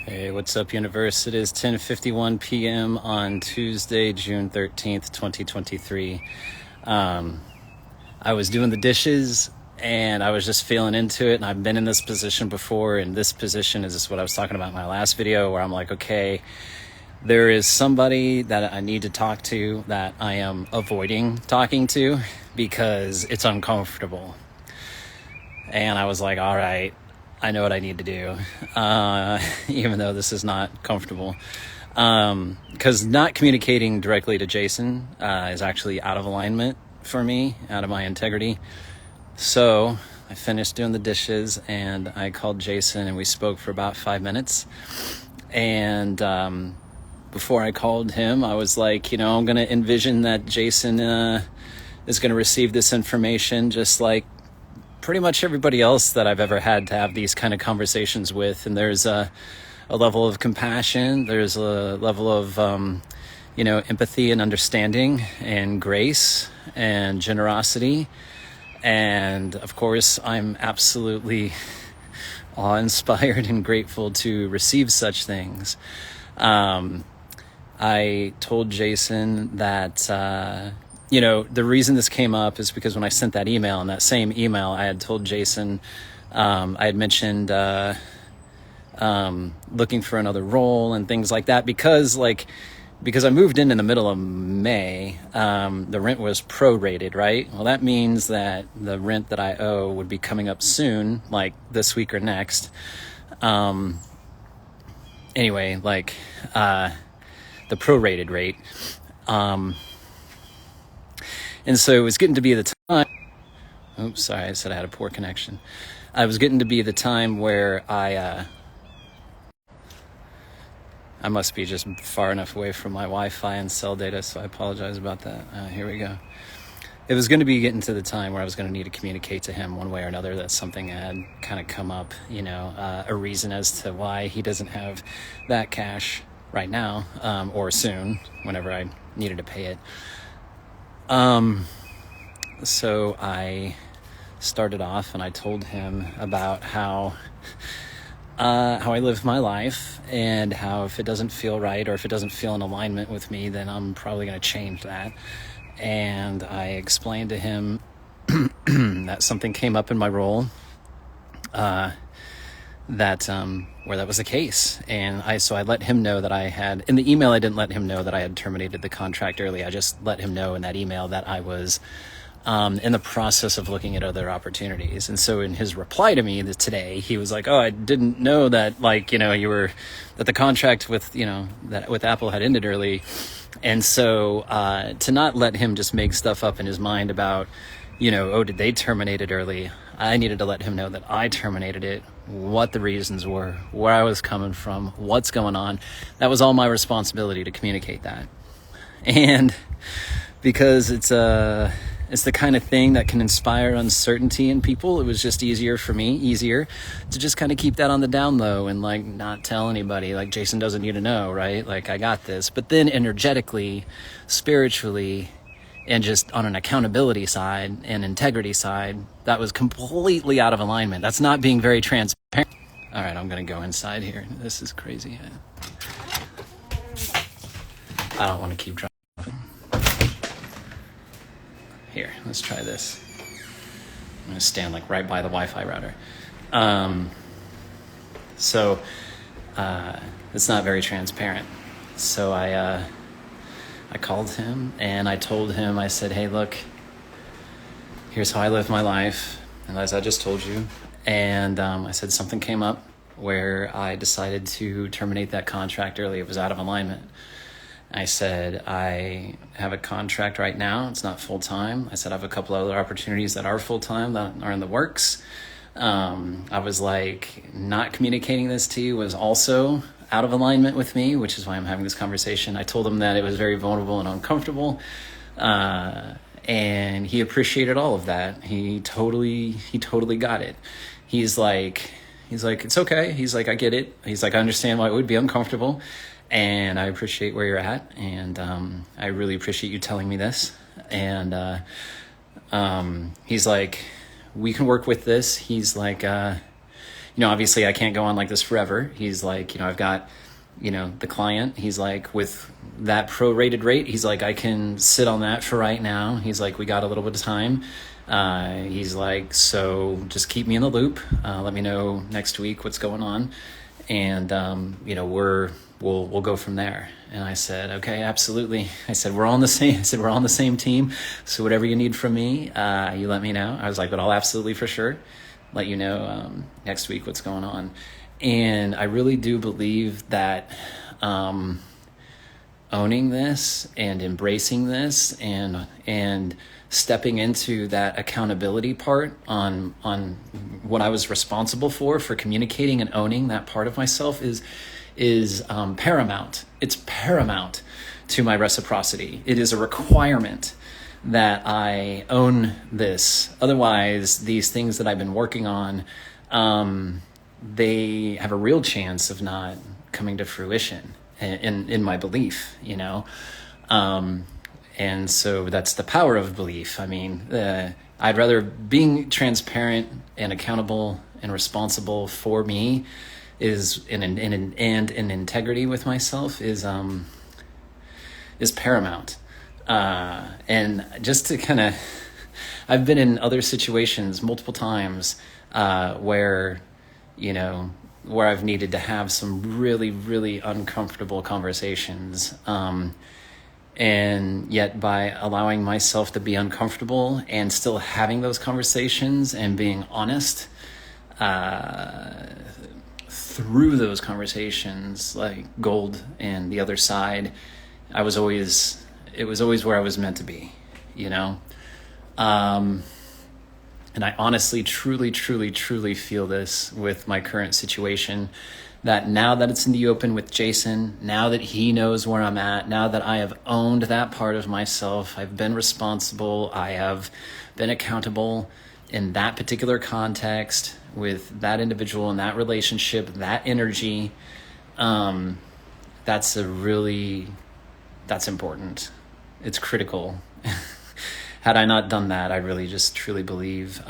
Hey, what's up, universe? It is 10:51 p.m. on Tuesday, June 13th, 2023. I was doing the dishes and I was just feeling into it, and I've been in this position before, and this position is just what I was talking about in my last video, where I'm like, okay, there is somebody that I need to talk to that I am avoiding talking to because it's uncomfortable. And I was like, all right, I know what I need to do, even though this is not comfortable. Because not communicating directly to Jason is actually out of alignment for me, out of my integrity. So I finished doing the dishes and I called Jason and we spoke for about 5 minutes. And before I called him, I was like, I'm going to envision that Jason is going to receive this information just like pretty much everybody else that I've ever had to have these kind of conversations with. And there's a level of compassion, there's a level of empathy and understanding and grace and generosity. And of course, I'm absolutely awe-inspired and grateful to receive such things. I told Jason that the reason this came up is because when I sent that email, in that same email, I had told Jason, I had mentioned looking for another role and things like that, because I moved in the middle of May, the rent was prorated, right? Well, that means that the rent that I owe would be coming up soon, like this week or next. Anyway, the prorated rate. And so it was getting to be the time. Oops, sorry, I said I had a poor connection. I was getting to be the time where I must be just far enough away from my Wi-Fi and cell data, so I apologize about that. Here we go. It was going to be getting to the time where I was going to need to communicate to him one way or another that something had kind of come up, a reason as to why he doesn't have that cash right now, or soon, whenever I needed to pay it. So I started off and I told him about how I live my life, and how if it doesn't feel right or if it doesn't feel in alignment with me, then I'm probably going to change that. And I explained to him that something came up in my role, where that was the case. And I let him know that I had, in the email, I didn't let him know that I had terminated the contract early. I just let him know in that email that I was in the process of looking at other opportunities. And so in his reply to me today, he was like, oh, I didn't know that, that the contract with Apple had ended early. And so to not let him just make stuff up in his mind about, did they terminate it early? I needed to let him know that I terminated it, what the reasons were, where I was coming from, what's going on. That was all my responsibility to communicate that. And because it's the kind of thing that can inspire uncertainty in people, it was just easier to just kind of keep that on the down low and not tell anybody. Jason doesn't need to know, right? I got this. But then energetically, spiritually, and just on an accountability side and integrity side, that was completely out of alignment. That's not being very transparent. All right, I'm going to go inside here. This is crazy. I don't want to keep driving. Here, let's try this. I'm going to stand right by the Wi-Fi router. So it's not very transparent. So I called him and I told him, I said, hey, look, here's how I live my life. And as I just told you, and I said something came up where I decided to terminate that contract early. It was out of alignment. I said, I have a contract right now. It's not full-time. I said, I have a couple other opportunities that are full-time that are in the works. I was not communicating this to you was also out of alignment with me, which is why I'm having this conversation. I told him that it was very vulnerable and uncomfortable. And he appreciated all of that. He totally got it. He's like, it's okay. He's like, I get it. He's like, I understand why it would be uncomfortable. And I appreciate where you're at. And I really appreciate you telling me this. And he's like, we can work with this. He's like, obviously I can't go on like this forever. He's like, I've got, the client, he's like, with that prorated rate, he's like, I can sit on that for right now. He's like, we got a little bit of time. He's like, so just keep me in the loop. Let me know next week what's going on. And, we'll go from there. And I said, okay, absolutely. I said, we're all on the same team. So whatever you need from me, you let me know. I was like, but I'll absolutely for sure let you know, next week what's going on. And I really do believe that, owning this and embracing this and stepping into that accountability part on what I was responsible for communicating and owning that part of myself is paramount. It's paramount to my reciprocity. It is a requirement that I own this. Otherwise, these things that I've been working on, they have a real chance of not coming to fruition in my belief, and so that's the power of belief. I mean, I'd rather being transparent and accountable and responsible for me is and in integrity with myself is paramount. And just to kind of, I've been in other situations multiple times where I've needed to have some really, really uncomfortable conversations. And yet by allowing myself to be uncomfortable and still having those conversations and being honest through those conversations, like gold and the other side, it was always where I was meant to be, and I honestly, truly, truly, truly feel this with my current situation, that now that it's in the open with Jason, now that he knows where I'm at, now that I have owned that part of myself, I've been responsible, I have been accountable in that particular context with that individual in that relationship, that energy, that's important. It's critical. Had I not done that, I really just truly believe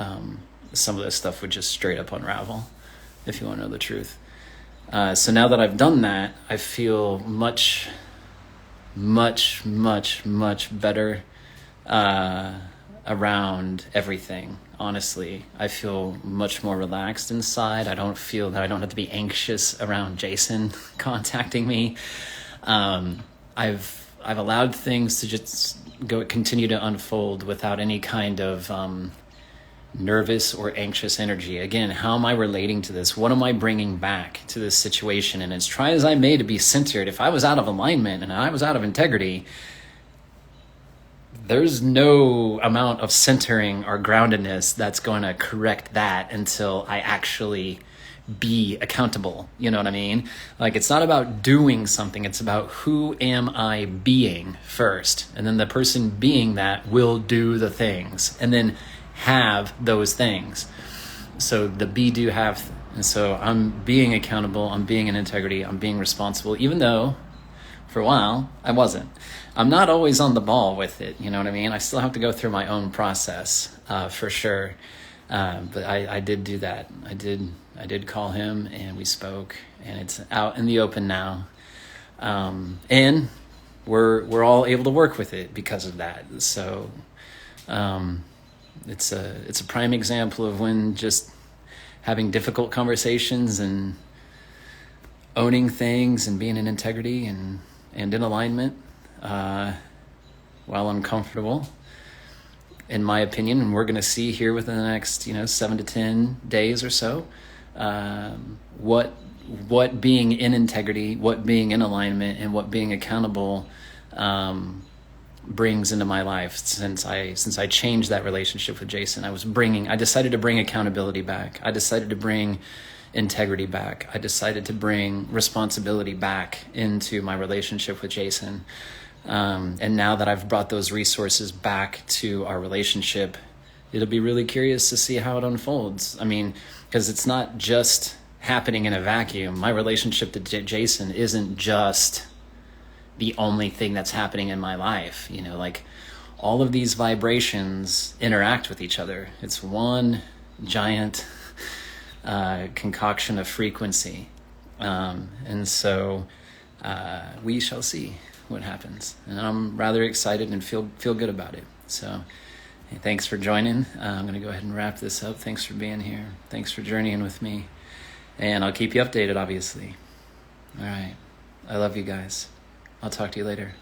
some of this stuff would just straight up unravel, if you want to know the truth. So now that I've done that, I feel much, much, much, much better around everything. Honestly, I feel much more relaxed inside. I don't feel that I don't have to be anxious around Jason contacting me. I've allowed things to just continue to unfold without any kind of nervous or anxious energy. Again, how am I relating to this? What am I bringing back to this situation? And as try as I may to be centered, if I was out of alignment and I was out of integrity, there's no amount of centering or groundedness that's going to correct that until I actually be accountable. You know what I mean? Like, it's not about doing something. It's about who am I being first. And then the person being that will do the things and then have those things. So the be, do, have. And so I'm being accountable. I'm being in integrity. I'm being responsible, even though for a while I wasn't. I'm not always on the ball with it. You know what I mean? I still have to go through my own process for sure. But I did do that. I did call him and we spoke, and it's out in the open now. And we're all able to work with it because of that. So it's a prime example of when just having difficult conversations and owning things and being in integrity and in alignment, while uncomfortable, in my opinion, and we're going to see here within the next 7 to 10 days or so, what being in integrity, what being in alignment, and what being accountable brings into my life. Since I changed that relationship with Jason, I decided to bring accountability back. I decided to bring integrity back. I decided to bring responsibility back into my relationship with Jason. And now that I've brought those resources back to our relationship, it'll be really curious to see how it unfolds. I mean, because it's not just happening in a vacuum. My relationship to Jason isn't just the only thing that's happening in my life. Like, all of these vibrations interact with each other. It's one giant concoction of frequency. And so we shall see what happens. And I'm rather excited and feel good about it. So hey, thanks for joining. I'm going to go ahead and wrap this up. Thanks for being here. Thanks for journeying with me. And I'll keep you updated, obviously. All right. I love you guys. I'll talk to you later.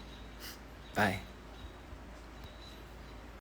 Bye.